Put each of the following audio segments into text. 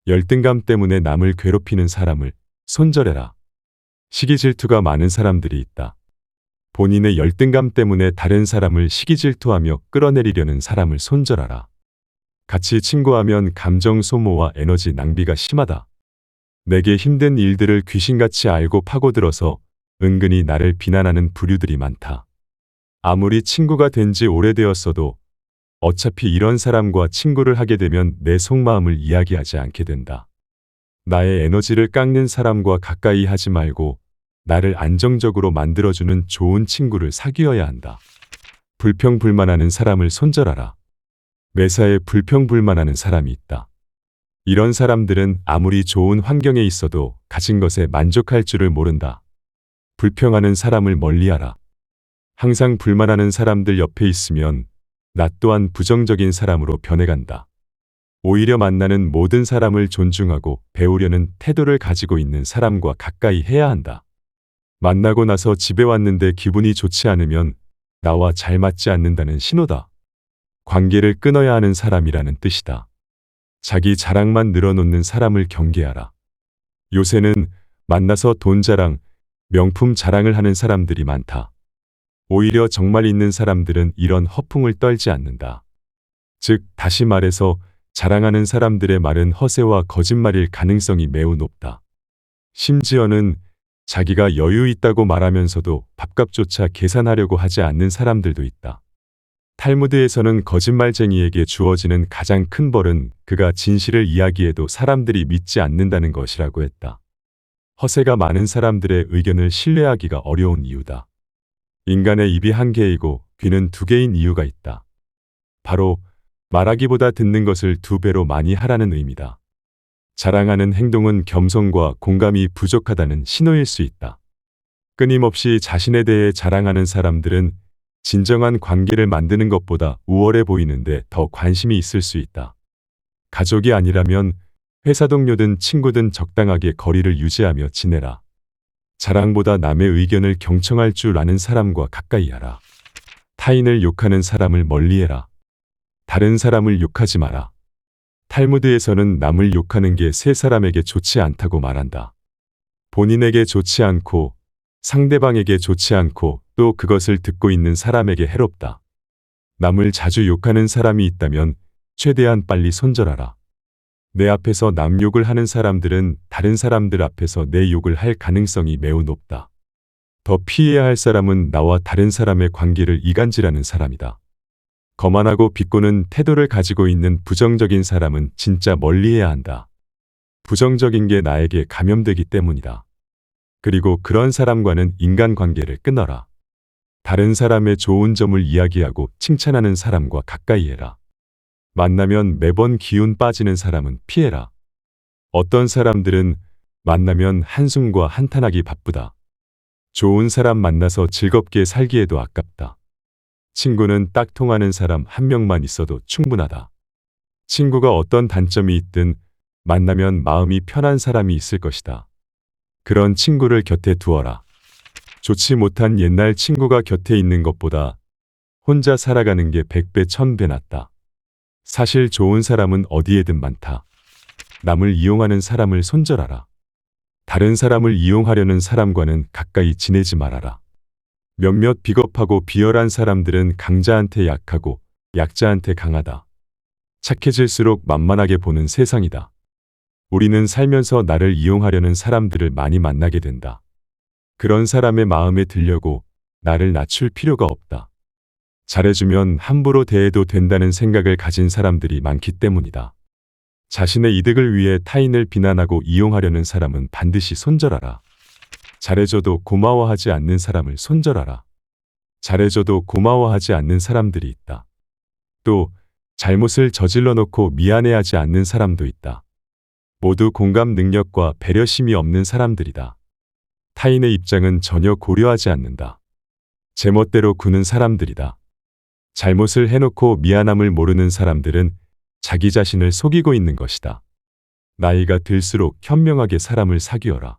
열등감 때문에 남을 괴롭히는 사람을 손절해라. 시기 질투가 많은 사람들이 있다. 본인의 열등감 때문에 다른 사람을 시기 질투하며 끌어내리려는 사람을 손절하라. 같이 친구하면 감정 소모와 에너지 낭비가 심하다. 내게 힘든 일들을 귀신같이 알고 파고들어서 은근히 나를 비난하는 부류들이 많다. 아무리 친구가 된 지 오래되었어도 어차피 이런 사람과 친구를 하게 되면 내 속마음을 이야기하지 않게 된다. 나의 에너지를 깎는 사람과 가까이 하지 말고 나를 안정적으로 만들어주는 좋은 친구를 사귀어야 한다. 불평불만하는 사람을 손절하라. 매사에 불평불만하는 사람이 있다. 이런 사람들은 아무리 좋은 환경에 있어도 가진 것에 만족할 줄을 모른다. 불평하는 사람을 멀리하라. 항상 불만하는 사람들 옆에 있으면 나 또한 부정적인 사람으로 변해간다. 오히려 만나는 모든 사람을 존중하고 배우려는 태도를 가지고 있는 사람과 가까이 해야 한다. 만나고 나서 집에 왔는데 기분이 좋지 않으면 나와 잘 맞지 않는다는 신호다. 관계를 끊어야 하는 사람이라는 뜻이다. 자기 자랑만 늘어놓는 사람을 경계하라. 요새는 만나서 돈 자랑, 명품 자랑을 하는 사람들이 많다. 오히려 정말 있는 사람들은 이런 허풍을 떨지 않는다. 즉, 다시 말해서 자랑하는 사람들의 말은 허세와 거짓말일 가능성이 매우 높다. 심지어는 자기가 여유 있다고 말하면서도 밥값조차 계산하려고 하지 않는 사람들도 있다. 탈무드에서는 거짓말쟁이에게 주어지는 가장 큰 벌은 그가 진실을 이야기해도 사람들이 믿지 않는다는 것이라고 했다. 허세가 많은 사람들의 의견을 신뢰하기가 어려운 이유다. 인간의 입이 한 개이고 귀는 두 개인 이유가 있다. 바로 말하기보다 듣는 것을 두 배로 많이 하라는 의미다. 자랑하는 행동은 겸손과 공감이 부족하다는 신호일 수 있다. 끊임없이 자신에 대해 자랑하는 사람들은 진정한 관계를 만드는 것보다 우월해 보이는데 더 관심이 있을 수 있다. 가족이 아니라면 회사 동료든 친구든 적당하게 거리를 유지하며 지내라. 자랑보다 남의 의견을 경청할 줄 아는 사람과 가까이 하라. 타인을 욕하는 사람을 멀리해라. 다른 사람을 욕하지 마라. 탈무드에서는 남을 욕하는 게 세 사람에게 좋지 않다고 말한다. 본인에게 좋지 않고 상대방에게 좋지 않고 또 그것을 듣고 있는 사람에게 해롭다. 남을 자주 욕하는 사람이 있다면 최대한 빨리 손절하라. 내 앞에서 남 욕을 하는 사람들은 다른 사람들 앞에서 내 욕을 할 가능성이 매우 높다. 더 피해야 할 사람은 나와 다른 사람의 관계를 이간질하는 사람이다. 거만하고 비꼬는 태도를 가지고 있는 부정적인 사람은 진짜 멀리해야 한다. 부정적인 게 나에게 감염되기 때문이다. 그리고 그런 사람과는 인간관계를 끊어라. 다른 사람의 좋은 점을 이야기하고 칭찬하는 사람과 가까이 해라. 만나면 매번 기운 빠지는 사람은 피해라. 어떤 사람들은 만나면 한숨과 한탄하기 바쁘다. 좋은 사람 만나서 즐겁게 살기에도 아깝다. 친구는 딱 통하는 사람 한 명만 있어도 충분하다. 친구가 어떤 단점이 있든 만나면 마음이 편한 사람이 있을 것이다. 그런 친구를 곁에 두어라. 좋지 못한 옛날 친구가 곁에 있는 것보다 혼자 살아가는 게 100배 1000배 낫다. 사실 좋은 사람은 어디에든 많다. 남을 이용하는 사람을 손절하라. 다른 사람을 이용하려는 사람과는 가까이 지내지 말아라. 몇몇 비겁하고 비열한 사람들은 강자한테 약하고 약자한테 강하다. 착해질수록 만만하게 보는 세상이다. 우리는 살면서 나를 이용하려는 사람들을 많이 만나게 된다. 그런 사람의 마음에 들려고 나를 낮출 필요가 없다. 잘해주면 함부로 대해도 된다는 생각을 가진 사람들이 많기 때문이다. 자신의 이득을 위해 타인을 비난하고 이용하려는 사람은 반드시 손절하라. 잘해줘도 고마워하지 않는 사람을 손절하라. 잘해줘도 고마워하지 않는 사람들이 있다. 또 잘못을 저질러 놓고 미안해하지 않는 사람도 있다. 모두 공감 능력과 배려심이 없는 사람들이다. 타인의 입장은 전혀 고려하지 않는다. 제멋대로 구는 사람들이다. 잘못을 해놓고 미안함을 모르는 사람들은 자기 자신을 속이고 있는 것이다. 나이가 들수록 현명하게 사람을 사귀어라.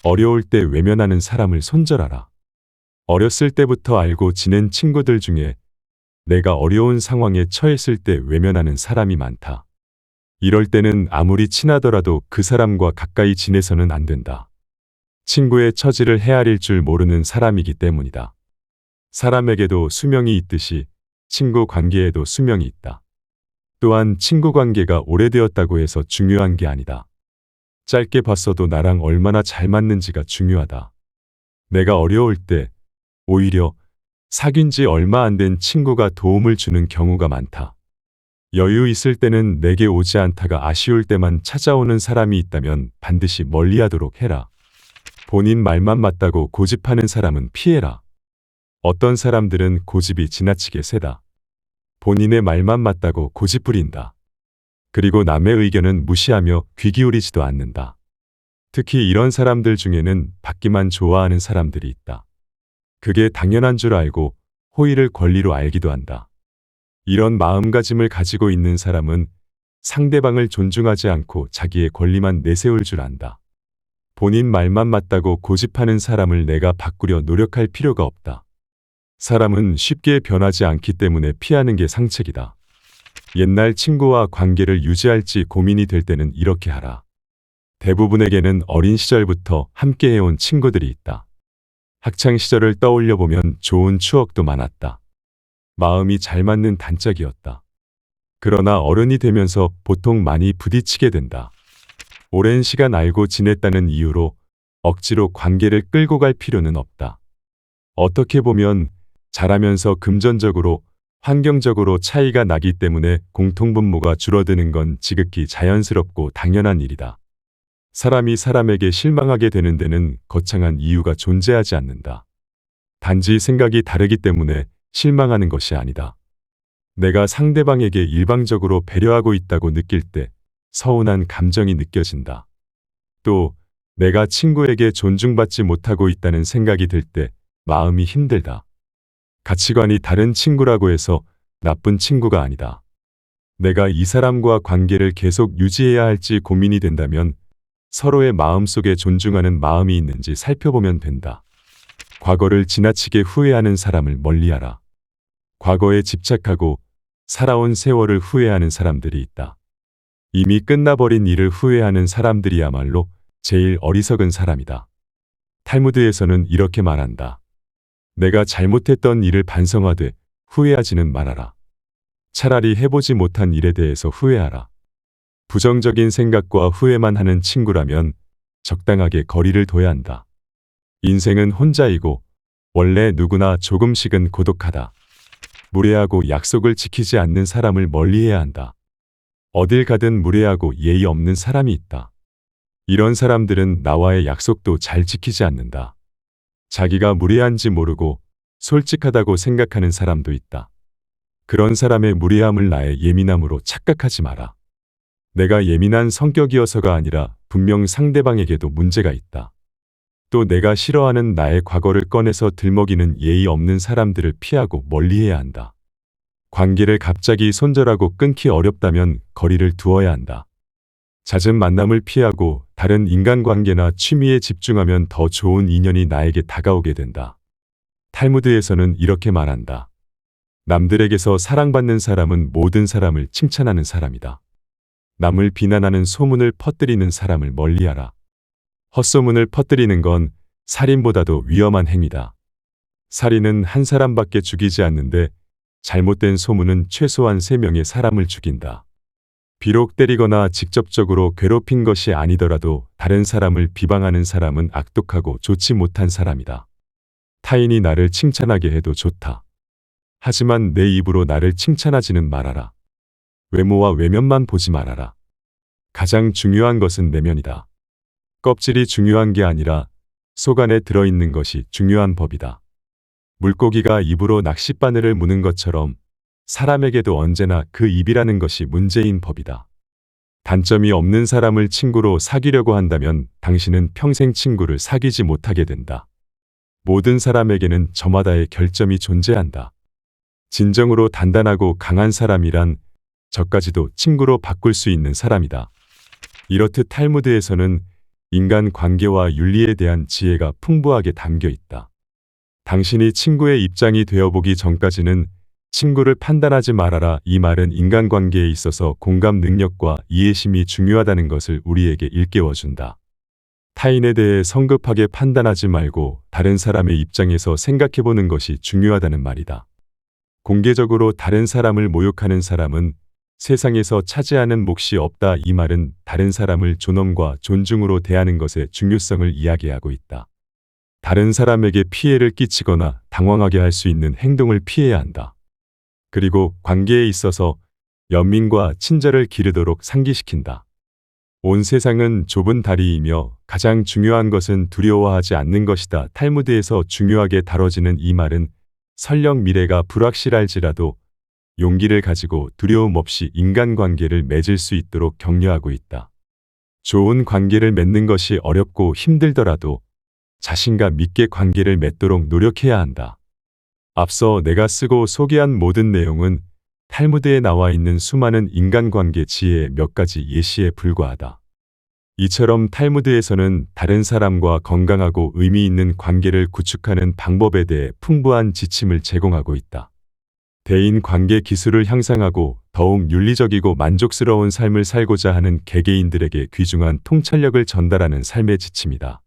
어려울 때 외면하는 사람을 손절하라. 어렸을 때부터 알고 지낸 친구들 중에 내가 어려운 상황에 처했을 때 외면하는 사람이 많다. 이럴 때는 아무리 친하더라도 그 사람과 가까이 지내서는 안 된다. 친구의 처지를 헤아릴 줄 모르는 사람이기 때문이다. 사람에게도 수명이 있듯이 친구 관계에도 수명이 있다. 또한 친구 관계가 오래되었다고 해서 중요한 게 아니다. 짧게 봤어도 나랑 얼마나 잘 맞는지가 중요하다. 내가 어려울 때 오히려 사귄 지 얼마 안 된 친구가 도움을 주는 경우가 많다. 여유 있을 때는 내게 오지 않다가 아쉬울 때만 찾아오는 사람이 있다면 반드시 멀리하도록 해라. 본인 말만 맞다고 고집하는 사람은 피해라. 어떤 사람들은 고집이 지나치게 세다. 본인의 말만 맞다고 고집 부린다. 그리고 남의 의견은 무시하며 귀 기울이지도 않는다. 특히 이런 사람들 중에는 받기만 좋아하는 사람들이 있다. 그게 당연한 줄 알고 호의를 권리로 알기도 한다. 이런 마음가짐을 가지고 있는 사람은 상대방을 존중하지 않고 자기의 권리만 내세울 줄 안다. 본인 말만 맞다고 고집하는 사람을 내가 바꾸려 노력할 필요가 없다. 사람은 쉽게 변하지 않기 때문에 피하는 게 상책이다. 옛날 친구와 관계를 유지할지 고민이 될 때는 이렇게 하라. 대부분에게는 어린 시절부터 함께 해온 친구들이 있다. 학창 시절을 떠올려 보면 좋은 추억도 많았다. 마음이 잘 맞는 단짝이었다. 그러나 어른이 되면서 보통 많이 부딪히게 된다. 오랜 시간 알고 지냈다는 이유로 억지로 관계를 끌고 갈 필요는 없다. 어떻게 보면 자라면서 금전적으로, 환경적으로 차이가 나기 때문에 공통분모가 줄어드는 건 지극히 자연스럽고 당연한 일이다. 사람이 사람에게 실망하게 되는 데는 거창한 이유가 존재하지 않는다. 단지 생각이 다르기 때문에 실망하는 것이 아니다. 내가 상대방에게 일방적으로 배려하고 있다고 느낄 때 서운한 감정이 느껴진다. 또 내가 친구에게 존중받지 못하고 있다는 생각이 들 때 마음이 힘들다. 가치관이 다른 친구라고 해서 나쁜 친구가 아니다. 내가 이 사람과 관계를 계속 유지해야 할지 고민이 된다면 서로의 마음속에 존중하는 마음이 있는지 살펴보면 된다. 과거를 지나치게 후회하는 사람을 멀리하라. 과거에 집착하고 살아온 세월을 후회하는 사람들이 있다. 이미 끝나버린 일을 후회하는 사람들이야말로 제일 어리석은 사람이다. 탈무드에서는 이렇게 말한다. 내가 잘못했던 일을 반성하되 후회하지는 말아라. 차라리 해보지 못한 일에 대해서 후회하라. 부정적인 생각과 후회만 하는 친구라면 적당하게 거리를 둬야 한다. 인생은 혼자이고 원래 누구나 조금씩은 고독하다. 무례하고 약속을 지키지 않는 사람을 멀리해야 한다. 어딜 가든 무례하고 예의 없는 사람이 있다. 이런 사람들은 나와의 약속도 잘 지키지 않는다. 자기가 무례한지 모르고 솔직하다고 생각하는 사람도 있다. 그런 사람의 무례함을 나의 예민함으로 착각하지 마라. 내가 예민한 성격이어서가 아니라 분명 상대방에게도 문제가 있다. 또 내가 싫어하는 나의 과거를 꺼내서 들먹이는 예의 없는 사람들을 피하고 멀리해야 한다. 관계를 갑자기 손절하고 끊기 어렵다면 거리를 두어야 한다. 잦은 만남을 피하고 다른 인간관계나 취미에 집중하면 더 좋은 인연이 나에게 다가오게 된다. 탈무드에서는 이렇게 말한다. 남들에게서 사랑받는 사람은 모든 사람을 칭찬하는 사람이다. 남을 비난하는 소문을 퍼뜨리는 사람을 멀리하라. 헛소문을 퍼뜨리는 건 살인보다도 위험한 행위다. 살인은 한 사람밖에 죽이지 않는데 잘못된 소문은 최소한 3명의 사람을 죽인다. 비록 때리거나 직접적으로 괴롭힌 것이 아니더라도 다른 사람을 비방하는 사람은 악독하고 좋지 못한 사람이다. 타인이 나를 칭찬하게 해도 좋다. 하지만 내 입으로 나를 칭찬하지는 말아라. 외모와 외면만 보지 말아라. 가장 중요한 것은 내면이다. 껍질이 중요한 게 아니라 속 안에 들어있는 것이 중요한 법이다. 물고기가 입으로 낚싯바늘을 무는 것처럼 사람에게도 언제나 그 입이라는 것이 문제인 법이다. 단점이 없는 사람을 친구로 사귀려고 한다면 당신은 평생 친구를 사귀지 못하게 된다. 모든 사람에게는 저마다의 결점이 존재한다. 진정으로 단단하고 강한 사람이란 저까지도 친구로 바꿀 수 있는 사람이다. 이렇듯 탈무드에서는 인간 관계와 윤리에 대한 지혜가 풍부하게 담겨 있다. 당신이 친구의 입장이 되어보기 전까지는 친구를 판단하지 말아라. 이 말은 인간관계에 있어서 공감 능력과 이해심이 중요하다는 것을 우리에게 일깨워준다. 타인에 대해 성급하게 판단하지 말고 다른 사람의 입장에서 생각해보는 것이 중요하다는 말이다. 공개적으로 다른 사람을 모욕하는 사람은 세상에서 차지하는 몫이 없다. 이 말은 다른 사람을 존엄과 존중으로 대하는 것의 중요성을 이야기하고 있다. 다른 사람에게 피해를 끼치거나 당황하게 할 수 있는 행동을 피해야 한다. 그리고 관계에 있어서 연민과 친절을 기르도록 상기시킨다. 온 세상은 좁은 다리이며 가장 중요한 것은 두려워하지 않는 것이다. 탈무드에서 중요하게 다뤄지는 이 말은 설령 미래가 불확실할지라도 용기를 가지고 두려움 없이 인간관계를 맺을 수 있도록 격려하고 있다. 좋은 관계를 맺는 것이 어렵고 힘들더라도 자신감 있게 관계를 맺도록 노력해야 한다. 앞서 내가 쓰고 소개한 모든 내용은 탈무드에 나와 있는 수많은 인간관계 지혜의 몇 가지 예시에 불과하다. 이처럼 탈무드에서는 다른 사람과 건강하고 의미 있는 관계를 구축하는 방법에 대해 풍부한 지침을 제공하고 있다. 대인 관계 기술을 향상하고 더욱 윤리적이고 만족스러운 삶을 살고자 하는 개개인들에게 귀중한 통찰력을 전달하는 삶의 지침이다.